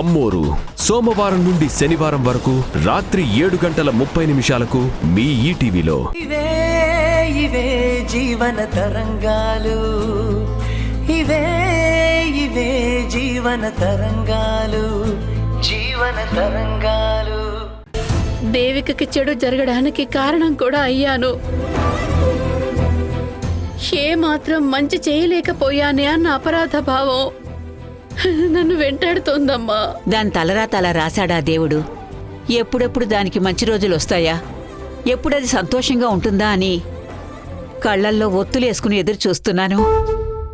అమ్మోరు సోమవారం నుండి శనివారం వరకు రాత్రి 7:30 మీ ఈటీవీలో. ఇవే ఇవే జీవన తరంగాలు, ఇవే ఇవే జీవన తరంగాలు, జీవన తరంగాలు. దేవికకి చెడు జరగడానికి కారణం కూడా అయ్యాను. ఏ మాత్రం మంచి చేయలేకపోయానే అన్న అపరాధ భావం నన్ను వెంటాడుతోందమ్మా. దాని తలరాతలా రాశాడా దేవుడు? ఎప్పుడెప్పుడు దానికి మంచి రోజులు వస్తాయా, ఎప్పుడది సంతోషంగా ఉంటుందా అని కళ్లల్లో ఒత్తులేసుకుని ఎదురు చూస్తున్నాను.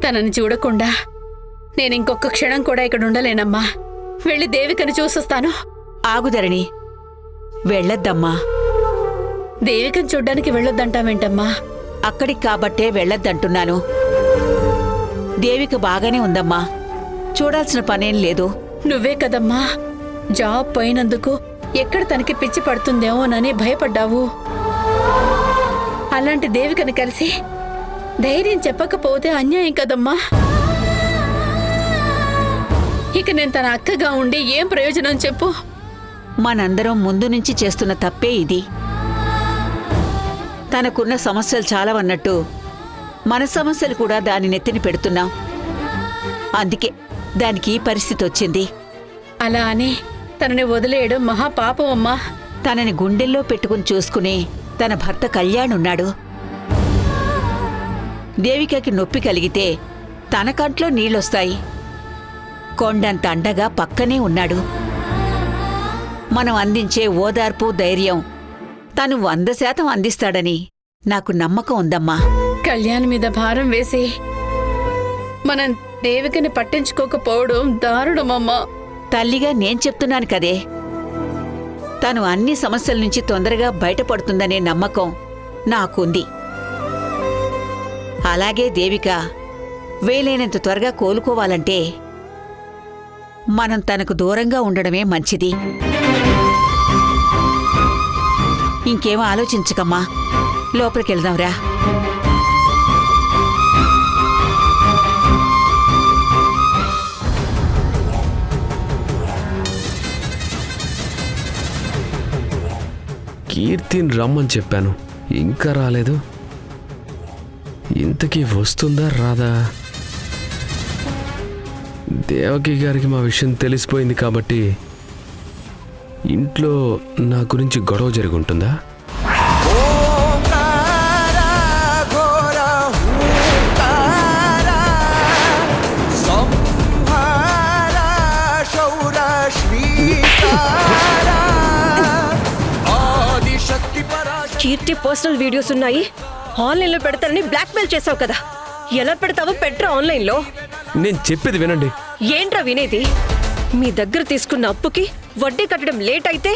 తనని చూడకుండా నేనింకొక్క క్షణం కూడా ఇక్కడ ఉండలేనమ్మా. వెళ్ళి దేవికని చూసొస్తాను. ఆగుధరణి, వెళ్ళొద్దమ్మా. దేవికని చూడ్డానికి వెళ్ళొద్దంటావేంటమ్మా? అక్కడికి కాబట్టే వెళ్ళొద్దంటున్నాను. దేవిక బాగానే ఉందమ్మా, చూడాల్సిన పనేం లేదు. నువ్వే కదమ్మా జాబ్ పోయినందుకు ఎక్కడ తనకి పిచ్చి పడుతుందేమోనని భయపడ్డావు. అలాంటి దేవికని కలిసి ధైర్యం చెప్పకపోతే అన్యాయం కదమ్మా. ఇక నేను తన అక్కగా ఉండి ఏం ప్రయోజనం చెప్పు? మనందరం ముందు నుంచి చేస్తున్న తప్పే ఇది. తనకున్న సమస్యలు చాలావన్నట్టు మన సమస్యలు కూడా దాని నెత్తిని పెడుతున్నాం. అందుకే దానికి ఈ పరిస్థితి వచ్చింది. అలా అని తనని వదిలేయడం మహాపాపం అమ్మా. తనని గుండెల్లో పెట్టుకుని చూసుకునే తన భర్త కళ్యాణ్ ఉన్నాడు. దేవికకి నొప్పి కలిగితే తన కంట్లో నీళ్ళొస్తాయి. కొండంత అండగా పక్కనే ఉన్నాడు. మనం అందించే ఓదార్పు, ధైర్యం తను 100% అందిస్తాడని నాకు నమ్మకం ఉందమ్మా. కళ్యాణ్ మీద భారం వేసి మనం దేవికని పట్టించుకోకపోవడం దారుణమమ్మా. తల్లిగా నేను చెప్తున్నాను కదే, తను అన్ని సమస్యల నుంచి తొందరగా బయటపడుతుందనే నమ్మకం నాకుంది. అలాగే దేవిక వీలైనంత త్వరగా కోలుకోవాలంటే మనం తనకు దూరంగా ఉండడమే మంచిది. ఇంకేమో ఆలోచించకమ్మా, లోపలికెళ్దాంరా. కీర్తిని రమ్మని చెప్పాను, ఇంకా రాలేదు. ఇంతకీ వస్తుందా రాదా? దేవకి గారికి మా విషయం తెలిసిపోయింది కాబట్టి ఇంట్లో నా గురించి గొడవ జరుగుంటుందా? కీర్తి పర్సనల్ వీడియోస్ ఉన్నాయి, ఆన్లైన్లో పెడతానని బ్లాక్మెయిల్ చేసావు కదా. ఎలా పెడతావో పెట్రా ఆన్లైన్లో. నేను చెప్పేది వినండి. ఏంట్రా వినేది? మీ దగ్గర తీసుకున్న అప్పుకి వడ్డీ కట్టడం లేట్ అయితే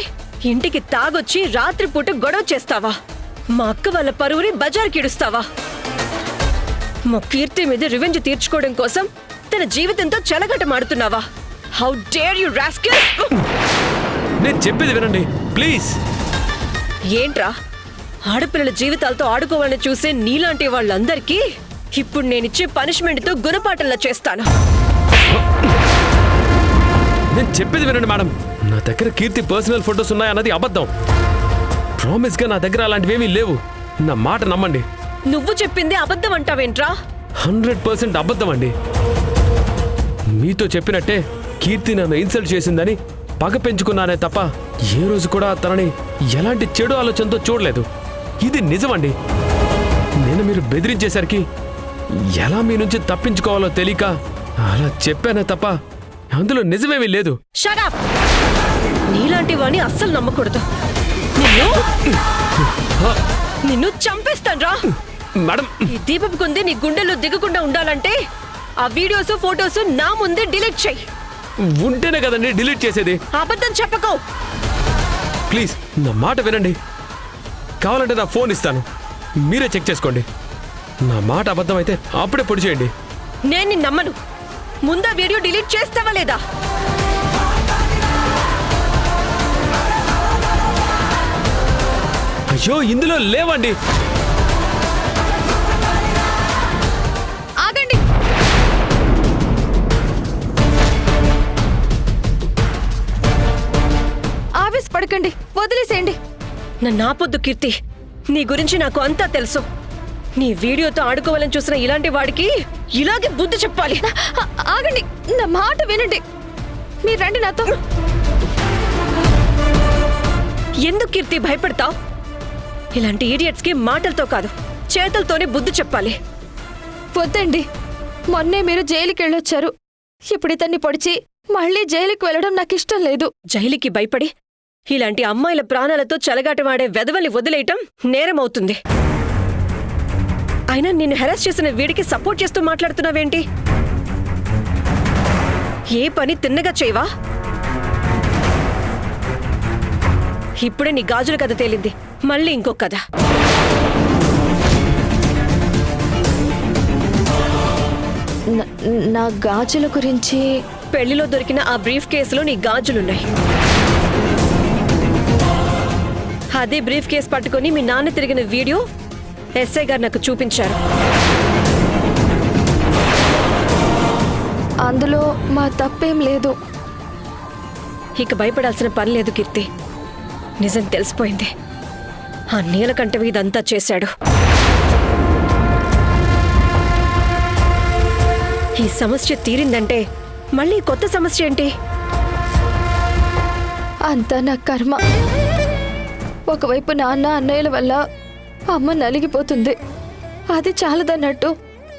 ఇంటికి తాగొచ్చి రాత్రిపూట గొడవ చేస్తావా? మా అక్క వాళ్ళ పరువుని బజార్కి ఇడుస్తావా? మా కీర్తి మీద రివెంజ్ తీర్చుకోవడం కోసం తన జీవితంతో చెలగటమాడుతున్నావా? How dare you rascal! నేను చెప్పేది వినండి ప్లీజ్. ఏంట్రా, ఆడపిల్లల జీవితాలతో ఆడుకోవాలని చూసే నీలాంటి వాళ్ళందరికీ ఇప్పుడు నేనిచ్చే పనిష్మెంట్తో గుణపాఠంలా చేస్తాను. నేను చెప్పేది వినండి మేడం. నా దగ్గర కీర్తి పర్సనల్ ఫొటోస్ ఉన్నాయన్నది అబద్ధం. ప్రామిస్గా నా దగ్గర అలాంటివేమీ లేవు. నా మాట నమ్మండి. నువ్వు చెప్పింది అబద్ధం అంటావేంట్రా? 100% అబద్ధం అండి. మీతో చెప్పినట్టే కీర్తి నన్ను ఇన్సల్ట్ చేసిందని పగ పెంచుకున్నానే తప్ప ఏ రోజు కూడా తనని ఎలాంటి చెడు ఆలోచనతో చూడలేదు. ఇది నిజమండి. నేను మీరు బెదిరించేసరికి ఎలా మీ నుంచి తప్పించుకోవాలో తెలియక అలా చెప్పానే తప్ప అందులో నిజమేమీ లేదు. Shut up! నీలాంటి వాణ్ణి అస్సలు నమ్మకూడదు. నిన్ను చంపేస్తాన్రా. మేడం, ఈ దీపం కుంది నీ గుండెల్లో దిగకుండా ఉండాలంటే ఆ వీడియోస్, ఫోటోస్ నా ముందే డిలీట్ చెయ్యి. ఉంటేనే కదండి డిలీట్ చేసేది. అబద్ధం చెప్పకో ప్లీజ్. నా మాట వినండి. కావాలంటే నా ఫోన్ ఇస్తాను, మీరే చెక్ చేసుకోండి. నా మాట అబద్ధం అయితే అప్పుడే పొడి చేయండి. నేను నిన్ను నమ్మను. ముందా వీడియో డిలీట్ చేస్తావా లేదా? అయ్యో, ఇందులో లేవండి. ఆగండి. పెట్టకండి, వదిలేసేయండి. నన్ను ఆపొద్దు కీర్తి. నీ గురించి నాకు అంతా తెలుసు. నీ వీడియోతో ఆడుకోవాలని చూసిన ఇలాంటి వాడికి ఇలాగే బుద్ధి చెప్పాలి. ఆగండి, నా మాట వినండి. మీరు రండి నాతో. ఎందుకు కీర్తి భయపడతావు? ఇలాంటి ఈడియట్స్ కి మాటలతో కాదు, చేతులతోనే బుద్ధి చెప్పాలి. వద్దండి, మొన్నే మీరు జైలుకి వెళ్ళొచ్చారు. ఇప్పుడు ఇతన్ని పొడిచి మళ్ళీ జైలుకి వెళ్ళడం నాకు ఇష్టం లేదు. జైలుకి భయపడి ఇలాంటి అమ్మాయిల ప్రాణాలతో చెలగాటమాడే వెధవల్ని వదిలేయటం నేరమవుతుంది. అయినా నిన్ను హెరాస్ చేసిన వీడికి సపోర్ట్ చేస్తూ మాట్లాడుతున్నావేంటి? ఏ పని తిన్నగా చేయవా? ఇప్పుడే నీ గాజుల కథ తేలింది, మళ్ళీ ఇంకొక కథ. నా గాజుల గురించి? పెళ్లిలో దొరికిన ఆ బ్రీఫ్ కేసులో నీ గాజులున్నాయి. అదే బ్రీఫ్ కేసు పట్టుకుని మీ నాన్న తిరిగిన వీడియో ఎస్ఐ గారు నాకు చూపించారు. అందులో మా తప్పేం లేదు. ఇక భయపడాల్సిన పని లేదు కీర్తి. నిజం తెలిసిపోయింది. ఆ నీలకంఠవి ఇదంతా చేశాడు. ఈ సమస్య తీరిందంటే మళ్ళీ కొత్త సమస్య ఏంటి? అంతా నా కర్మ. ఒకవైపు నాన్న అన్నయ్యల వల్ల అమ్మ నలిగిపోతుంది. అది చాలదన్నట్టు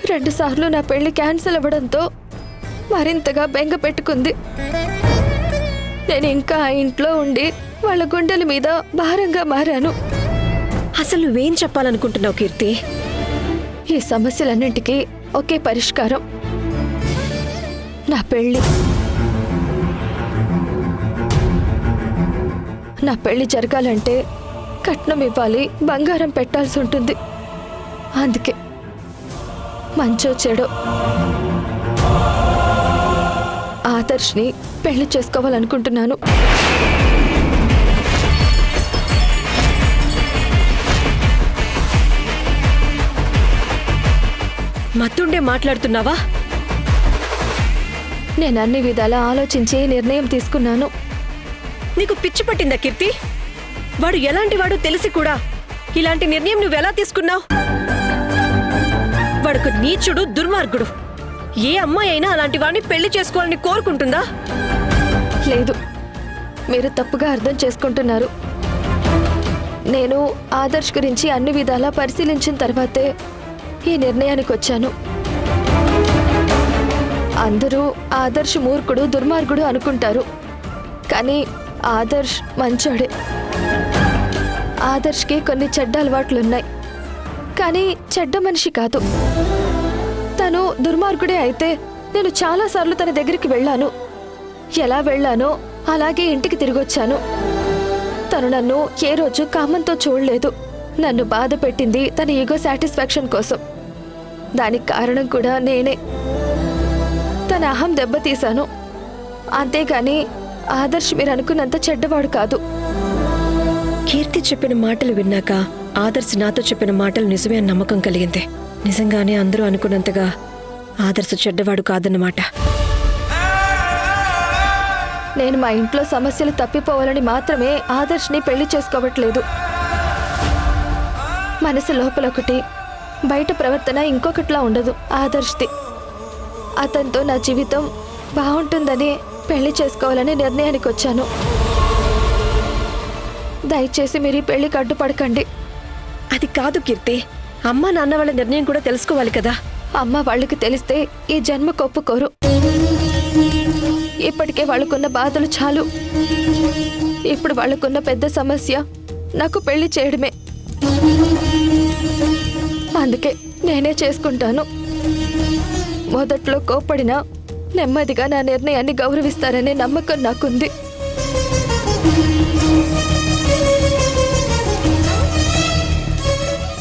2 సార్లు నా పెళ్లి క్యాన్సిల్ అవ్వడంతో మరింతగా బెంగ పెట్టుకుంది. నేను ఇంకా ఆ ఇంట్లో ఉండి వాళ్ళ గుండెల మీద భారంగా మారాను. అసలు నువ్వేం చెప్పాలనుకుంటున్నావు కీర్తి? ఈ సమస్యలన్నింటికీ ఒకే పరిష్కారం, నా పెళ్లి. నా పెళ్లి జరగాలంటే కట్నం ఇవ్వాలి, బంగారం పెట్టాల్సి ఉంటుంది. అందుకే మంచో చెడో ఆదర్శ్ని పెళ్లి చేసుకోవాలనుకుంటున్నాను. మత్తుండే మాట్లాడుతున్నావా? నేను అన్ని విధాలా ఆలోచించి నిర్ణయం తీసుకున్నాను. నీకు పిచ్చి పట్టిందా కీర్తి? వాడు ఎలాంటి వాడో తెలిసి కూడా ఇలాంటి నిర్ణయం నువ్వెలా తీసుకున్నావు? వాడుకు నీచుడు, దుర్మార్గుడు. ఏ అమ్మాయి అయినా అలాంటి వాడిని పెళ్లి చేసుకోవాలని కోరుకుంటుందా? లేదు, మీరు తప్పుగా అర్థం చేసుకుంటున్నారు. నేను ఆదర్శ్ గురించి అన్ని విధాలా పరిశీలించిన తర్వాతే ఈ నిర్ణయానికి వచ్చాను. అందరూ ఆదర్శ్ మూర్ఖుడు, దుర్మార్గుడు అనుకుంటారు. కానీ ఆదర్శ్ మంచోడే. ఆదర్శ్కి కొన్ని చెడ్డ అలవాట్లున్నాయి, కానీ చెడ్డ మనిషి కాదు. తను దుర్మార్గుడే అయితే నేను చాలాసార్లు తన దగ్గరికి వెళ్ళాను. ఎలా వెళ్ళానో అలాగే ఇంటికి తిరిగొచ్చాను. తను నన్ను ఏ రోజు కామంతో చూడలేదు. నన్ను బాధ పెట్టింది తన ఈగో సాటిస్ఫాక్షన్ కోసం. దానికి కారణం కూడా నేనే. తన అహం దెబ్బతీశాను. అంతేగాని ఆదర్శ్ మీరు అనుకున్నంత చెడ్డవాడు కాదు. కీర్తి చెప్పిన మాటలు విన్నాక ఆదర్శ్ నాతో చెప్పిన మాటలు నిజమే అని నమ్మకం కలిగింది. నిజంగానే అందరూ అనుకున్నంతగా ఆదర్శ్ చెడ్డవాడు కాదన్నమాట. నేను మా ఇంట్లో సమస్యలు తప్పిపోవాలని మాత్రమే ఆదర్శ్ని పెళ్లి చేసుకోవట్లేదు. మనసు లోపల ఒకటి, బయట ప్రవర్తన ఇంకొకటిలా ఉండదు ఆదర్శ్ది. అతనితో నా జీవితం బాగుంటుందని పెళ్లి చేసుకోవాలని నిర్ణయానికి వచ్చాను. దయచేసి మీరు ఈ పెళ్లికి అడ్డుపడకండి. అది కాదు కీర్తి, అమ్మా నాన్న వాళ్ళ నిర్ణయం కూడా తెలుసుకోవాలి కదా. అమ్మ వాళ్ళకి తెలిస్తే ఈ జన్మకు ఒప్పుకోరు. ఇప్పటికే వాళ్ళకున్న బాధలు చాలు. ఇప్పుడు వాళ్ళకున్న పెద్ద సమస్య నాకు పెళ్లి చేయడమే. అందుకే నేనే చేసుకుంటాను. మొదట్లో కోప్పడినా నెమ్మదిగా నా నిర్ణయాన్ని గౌరవిస్తారనే నమ్మకం నాకుంది.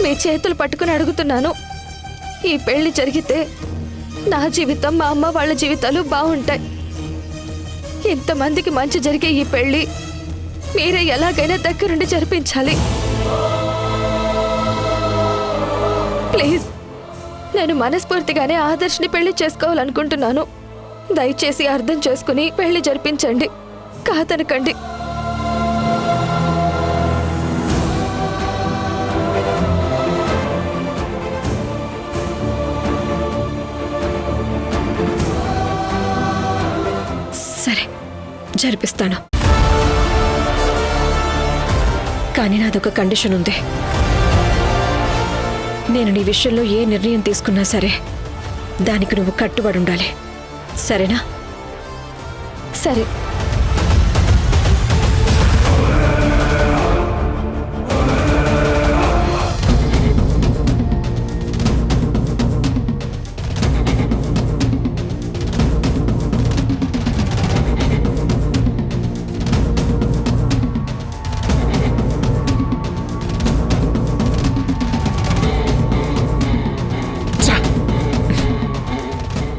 మీ చేతులు పట్టుకుని అడుగుతున్నాను, ఈ పెళ్లి జరిగితే నా జీవితం, మా అమ్మ వాళ్ళ జీవితాలు బాగుంటాయి. ఇంతమందికి మంచి జరిగే ఈ పెళ్లి మీరే ఎలాగైనా దగ్గరుండి జరిపించాలి. ప్లీజ్, నేను మనస్ఫూర్తిగానే ఆదర్శ్ని పెళ్లి చేసుకోవాలనుకుంటున్నాను. దయచేసి అర్థం చేసుకుని పెళ్లి జరిపించండి, కాదనకండి. జరిపిస్తాను. కానీ నాదొక కండిషన్ ఉంది. నేను నీ విషయంలో ఏ నిర్ణయం తీసుకున్నా సరే దానికి నువ్వు కట్టుబడి ఉండాలి. సరేనా? సరే.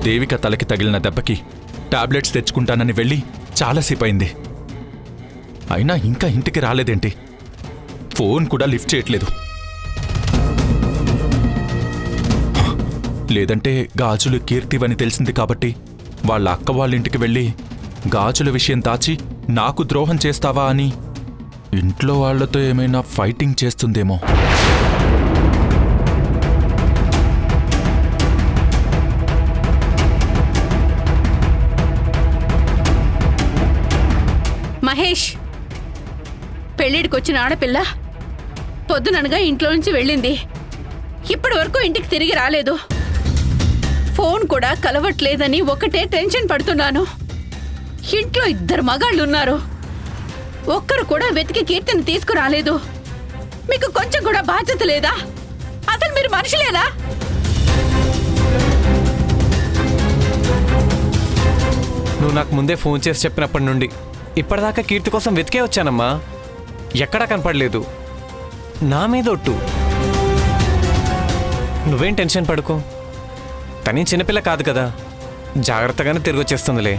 దేవిక తలకి తగిలిన దెబ్బకి టాబ్లెట్స్ తెచ్చుకుంటానని వెళ్ళి చాలాసేపు అయింది. అయినా ఇంకా ఇంటికి రాలేదేంటి? ఫోన్ కూడా లిఫ్ట్ చేయట్లేదు. లేదంటే గాజులు కీర్తివని తెలిసింది కాబట్టి వాళ్ళ అక్క వాళ్ళ ఇంటికి వెళ్ళి గాజుల విషయం దాచి నాకు ద్రోహం చేస్తావా అని ఇంట్లో వాళ్లతో ఏమైనా ఫైటింగ్ చేస్తుందేమో. మహేష్, పెళ్ళిడికొచ్చిన ఆడపిల్ల పొద్దుననగా ఇంట్లో నుంచి వెళ్ళింది. ఇప్పటి వరకు ఇంటికి తిరిగి రాలేదు. ఫోన్ కూడా కలవట్లేదని ఒకటే టెన్షన్ పడుతున్నాను. ఇంట్లో 2 మగాళ్ళున్నారు. ఒక్కరు కూడా వెతికి కీర్తిని తీసుకురాలేదు. మీకు కొంచెం కూడా బాధ్యత లేదా? అసలు మీరు మనుషులేనా? నువ్వు నాకు ముందే ఫోన్ చేసి చెప్పినప్పటి నుండి ఇప్పటిదాకా కీర్తి కోసం వెతికే వచ్చానమ్మా. ఎక్కడా కనపడలేదు. నా మీద ఒట్టు. నువ్వేం టెన్షన్ పడుకో. తనేం చిన్నపిల్ల కాదు కదా, జాగ్రత్తగానే తిరిగి వచ్చేస్తుందిలే.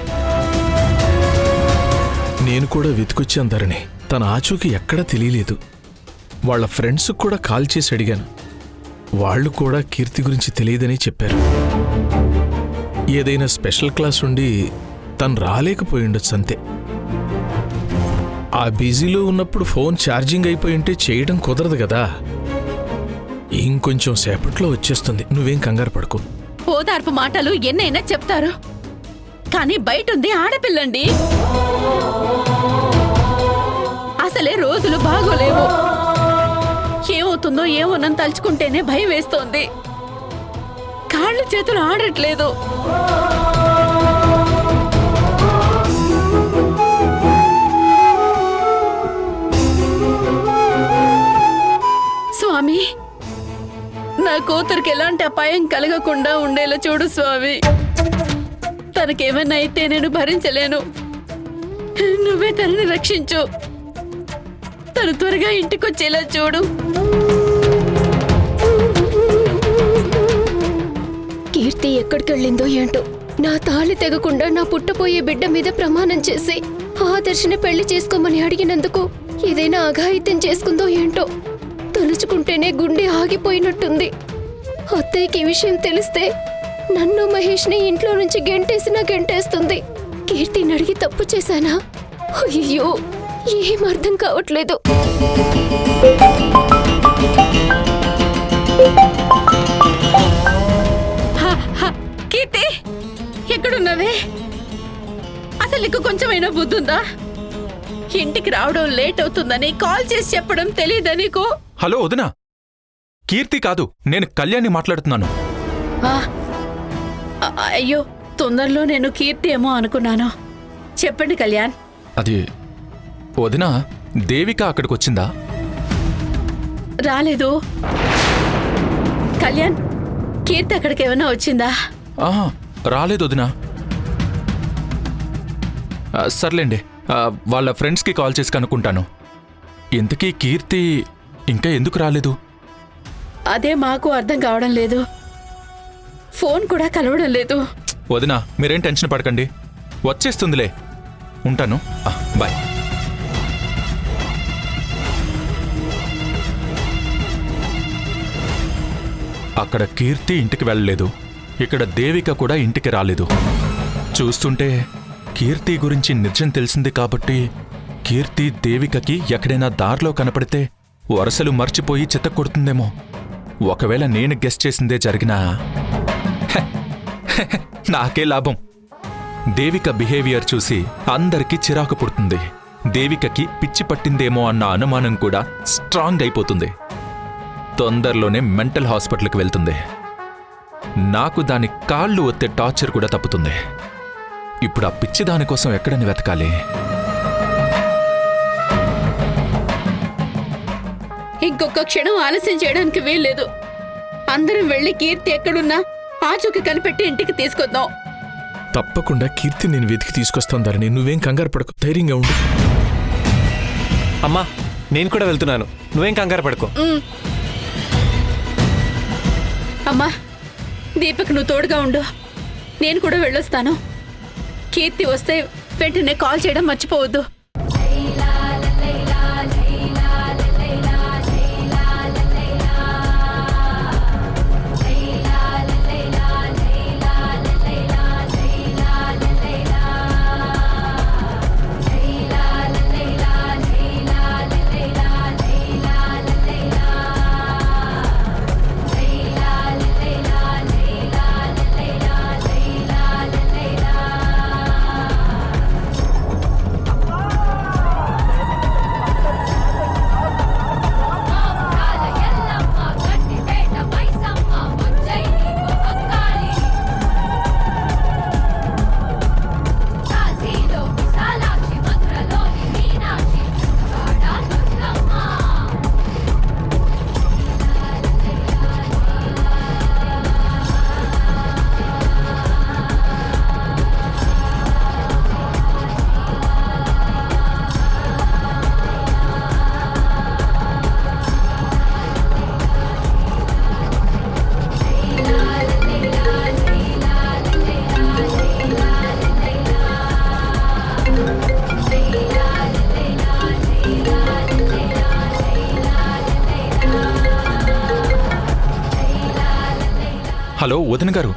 నేను కూడా వెతికొచ్చాను ధరణి. తన ఆచూకీ ఎక్కడా తెలియలేదు. వాళ్ళ ఫ్రెండ్స్ కూడా కాల్ చేసి అడిగాను. వాళ్ళు కూడా కీర్తి గురించి తెలియదని చెప్పారు. ఏదైనా స్పెషల్ క్లాస్ ఉండి తను రాలేకపోయి ఉండొచ్చు అంతే. ఆ బిజీలో ఉన్నప్పుడు ఫోన్ ఛార్జింగ్ అయిపోయి ఉంటే చేయడం కుదరదు కదా. ఇంకొంచెం సేపట్లో వచ్చేస్తుంది. నువ్వేం కంగారు పడుకో. ఓదార్పు మాటలు ఎన్నైనా చెప్తారు, కానీ బయటుంది ఆడపిల్లండి. అసలే రోజులు బాగోలేవు. ఏమవుతుందో ఏమోనని తలుచుకుంటేనే భయం వేస్తోంది. కాళ్ళు చేతులు ఆడట్లేదు. స్వామి, నా కూతురికి ఎలాంటి అపాయం కలగకుండా ఉండేలా చూడు స్వామి. తనకేమైనా అయితే నేను భరించలేను. నువ్వే తనని రక్షించు. తను త్వరగా ఇంటికొచ్చేలా చూడు. కీర్తి ఎక్కడికెళ్ళిందో ఏంటో. నా తాళి తెగకుండా నా పుట్టపోయే బిడ్డ మీద ప్రమాణం చేసి ఆదర్శని పెళ్లి చేసుకోమని అడిగినందుకు ఏదైనా అఘాయిత్యం చేసుకుందో ఏంటో. తలుచుకుంటేనే గుండె ఆగిపోయినట్టుంది. అత్తయ్యకి ఈ విషయం తెలిస్తే నన్ను మహేష్ని ఇంట్లో నుంచి గెంటేస్తుంది. కీర్తిని అడిగి తప్పు చేశానా? అయ్యో, ఏం అర్థం కావట్లేదు. కీర్తి, ఎక్కడున్నావే? అసలు నీకు కొంచెమైనా బుద్ధుందా? ఇంటికి రావడం లేట్ అవుతుందని కాల్ చేసి చెప్పడం తెలీదా నీకు? హలో వదినా, కీర్తి కాదు, నేను కళ్యాణ్ని మాట్లాడుతున్నాను. అయ్యో, తొందరలో నేను కీర్తి ఏమో అనుకున్నాను. చెప్పండి కళ్యాణ్. అది వదినా, దేవిక అక్కడికొచ్చిందా? రాలేదు. కళ్యాణ్, కీర్తి అక్కడికి ఏమైనా వచ్చిందా? ఆహా, రాలేదు వదినా. సర్లేండి, వాళ్ళ ఫ్రెండ్స్కి కాల్ చేసి కనుక్కుంటాను. ఇంతకీ కీర్తి ఇంకా ఎందుకు రాలేదు? అదే మాకు అర్థం కావడం లేదు. ఫోన్ కూడా కలవడం లేదు. వదినా, మీరేం టెన్షన్ పడకండి, వచ్చేస్తుందిలే. ఉంటాను, బాయ్. అక్కడ కీర్తి ఇంటికి వెళ్ళలేదు, ఇక్కడ దేవిక కూడా ఇంటికి రాలేదు. చూస్తుంటే కీర్తి గురించి నిజం తెలిసింది కాబట్టి కీర్తి దేవికకి ఎక్కడైనా దారిలో కనపడితే వరసలు మర్చిపోయి చిత్తకొడుతుందేమో. ఒకవేళ నేను గెస్ చేసిందే జరిగినా నాకే లాభం. దేవిక బిహేవియర్ చూసి అందరికీ చిరాకు పుడుతుంది. దేవికకి పిచ్చి పట్టిందేమో అన్న అనుమానం కూడా స్ట్రాంగ్ అయిపోతుంది. తొందరలోనే మెంటల్ హాస్పిటల్కి వెళ్తుంది. నాకు దాని కాళ్ళు ఒత్తే టార్చర్ కూడా తప్పుతుంది. ఇప్పుడు ఆ పిచ్చి దానికోసం ఎక్కడని వెతకాలి? ఇంకొక క్షణం ఆలస్యం చేయడానికి వీల్లేదు. అందరం వెళ్ళి కీర్తి ఎక్కడున్నా ఆచూకి కనిపెట్టి ఇంటికి తీసుకొద్దాం. తప్పకుండా కీర్తి నేను వెతికి తీసుకొస్తాను ధరణి. నువ్వేం కంగారు పడకు, ధైర్యంగా ఉండు. అమ్మా నేను కూడా వెళ్తున్నాను, నువ్వేం కంగారు పడుకో. అమ్మా దీపక్ నువ్వు తోడుగా ఉండు, నేను కూడా వెళ్ళొస్తాను. కీర్తి వస్తే వెంటనే కాల్ చేయడం మర్చిపోవద్దు. హలో వదిన గారు.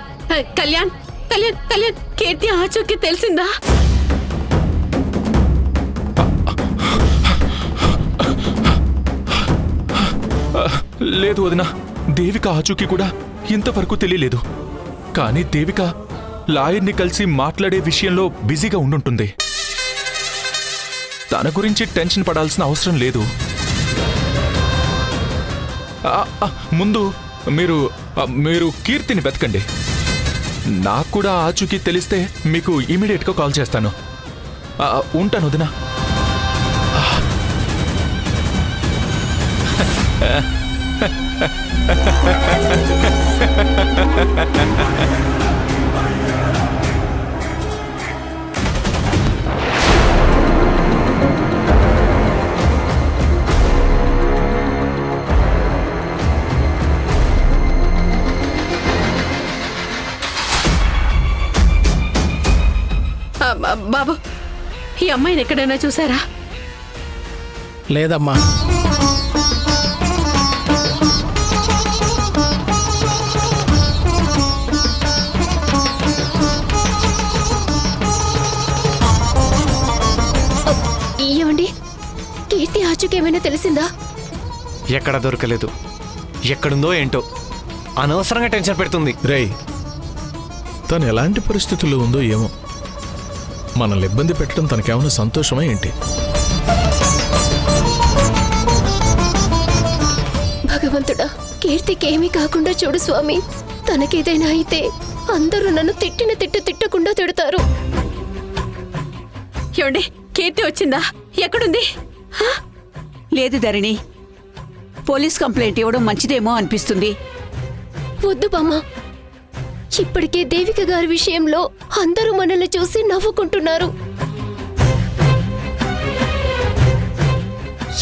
కళ్యాణ్ కళ్యాణ్ కళ్యాణ్ కీర్తి ఆచూకి తెలిసిందా? లేదు వదిన, దేవిక ఆచూకీ కూడా ఇంతవరకు తెలియలేదు. కానీ దేవిక లాయర్ని కలిసి మాట్లాడే విషయంలో బిజీగా ఉండుంటుంది. తన గురించి టెన్షన్ పడాల్సిన అవసరం లేదు. ముందు మీరు కీర్తిని వెతకండి. నాకు కూడా ఆచూకీ తెలిస్తే మీకు ఇమీడియట్గా కాల్ చేస్తాను. ఉంటాను వదినా. బాబు ఈ అమ్మాయిని ఎక్కడైనా చూసారా? లేదమ్మా. ఏమండి, కీర్తి ఆచూకేమైనా తెలిసిందా? ఎక్కడ దొరకలేదు. ఎక్కడుందో ఏంటో అనవసరంగా టెన్షన్ పెడుతుంది. రేయ్, తను ఎలాంటి పరిస్థితుల్లో ఉందో ఏమో. మనల్ని ఇబ్బంది పెట్టడం తనకేమైనా సంతోషమా ఏంటి? భగవంతుడా, కీర్తికేమీ కాకుండా చూడు స్వామి. తనకేదైనా అయితే అందరూ నన్ను తిట్టిన తిట్టకుండా తిడతారు. ఏమండి, కీర్తి వచ్చిందా? ఎక్కడుంది? లేదు ధరణి, పోలీస్ కంప్లైంట్ ఇవ్వడం మంచిదేమో అనిపిస్తుంది. వద్దు బామ్మ. ఇప్పటికే దేవిక గారి విషయంలో అందరూ మనల్ని చూసి నవ్వుకుంటున్నారు.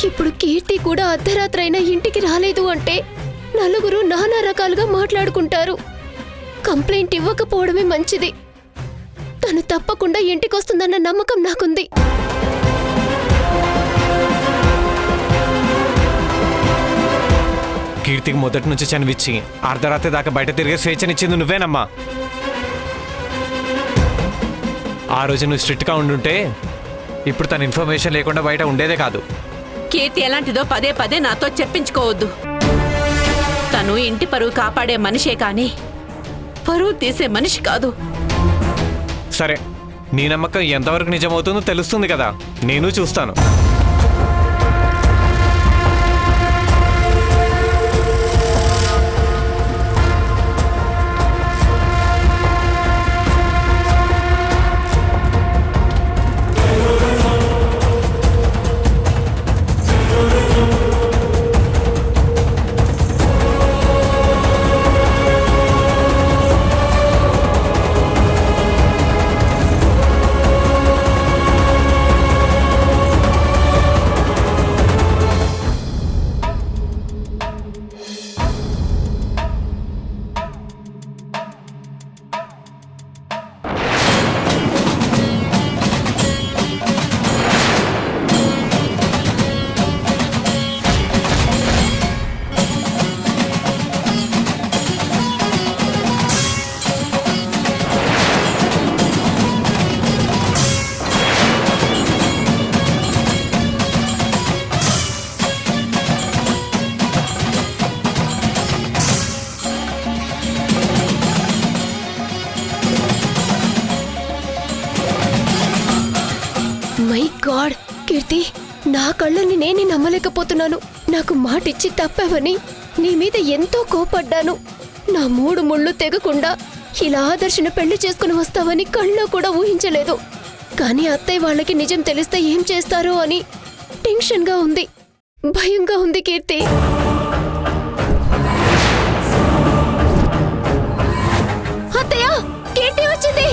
ఇప్పుడు కీర్తి కూడా అర్ధరాత్రైనా ఇంటికి రాలేదు అంటే నలుగురు నానా రకాలుగా మాట్లాడుకుంటారు. కంప్లైంట్ ఇవ్వకపోవడమే మంచిది. తను తప్పకుండా ఇంటికొస్తుందన్న నమ్మకం నాకుంది. కీర్తికి మొదటి నుంచి చనివిచ్చి అర్ధరాత్రి దాకా బయట తిరిగే స్వేచ్ఛనిచ్చింది నువ్వేనమ్మా. ఆ రోజు నువ్వు స్ట్రిక్ట్గా ఉండుంటే ఇప్పుడు తన ఇన్ఫర్మేషన్ లేకుండా బయట ఉండేదే కాదు. కీర్తి ఎలాంటిదో పదే పదే నాతో చెప్పించుకోవద్దు. తను ఇంటి పరువు కాపాడే మనిషే కానీ పరువు తీసే మనిషి కాదు. సరే, నీ నమ్మకం ఎంతవరకు నిజమవుతుందో తెలుస్తుంది కదా, నేను చూస్తాను. మై గాడ్ కీర్తి, నా కళ్ళని నేనే నమ్మలేకపోతున్నాను. నాకు మాటిచ్చి తప్పావని నీ మీద ఎంతో కోపడ్డాను. నా 3 ముళ్ళు తెగకుండా ఇలా ఆదర్శను పెళ్లి చేసుకుని వస్తావని కళ్ళలో కూడా ఊహించలేదు. కానీ అత్తయ్య వాళ్ళకి నిజం తెలిస్తే ఏం చేస్తారో అని టెన్షన్గా ఉంది, భయంగా ఉంది కీర్తి. అత్తయ్య, కీర్తి వచ్చింది.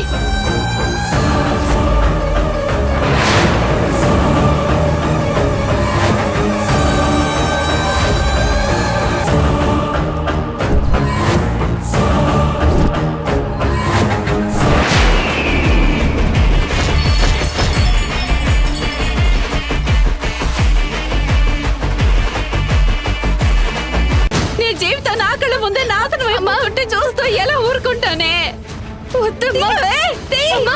నీ జీవితం నా కళ్ళ ముందే నాశనం అయిపోతుంటే చూస్తూ ఎలా ఊరుకుంటానే? వద్దమ్మా. అమ్మా,